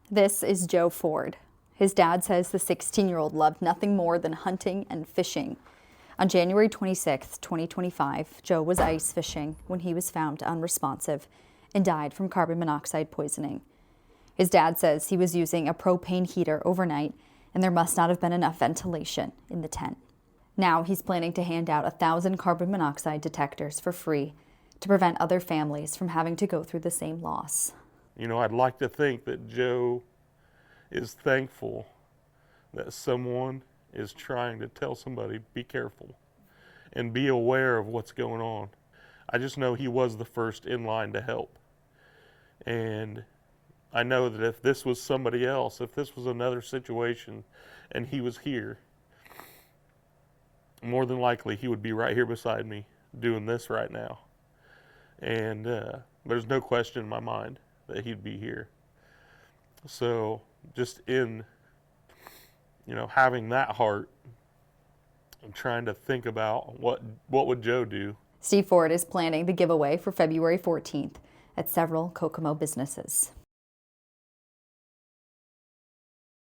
This is Joe Ford. His dad says the 16-year-old loved nothing more than hunting and fishing. On January 26, 2025, Joe was ice fishing when he was found unresponsive and died from carbon monoxide poisoning. His dad says he was using a propane heater overnight and there must not have been enough ventilation in the tent. Now he's planning to hand out 1,000 carbon monoxide detectors for free to prevent other families from having to go through the same loss. You know, I'd like to think that Joe is thankful that someone is trying to tell somebody, be careful and be aware of what's going on. I just know he was the first in line to help. And I know that if this was somebody else, if this was another situation and he was here, more than likely he would be right here beside me doing this right now. And there's no question in my mind that he'd be here. So just in, having that heart, I'm trying to think about what would Joe do. Steve Ford is planning the giveaway for February 14th at several Kokomo businesses.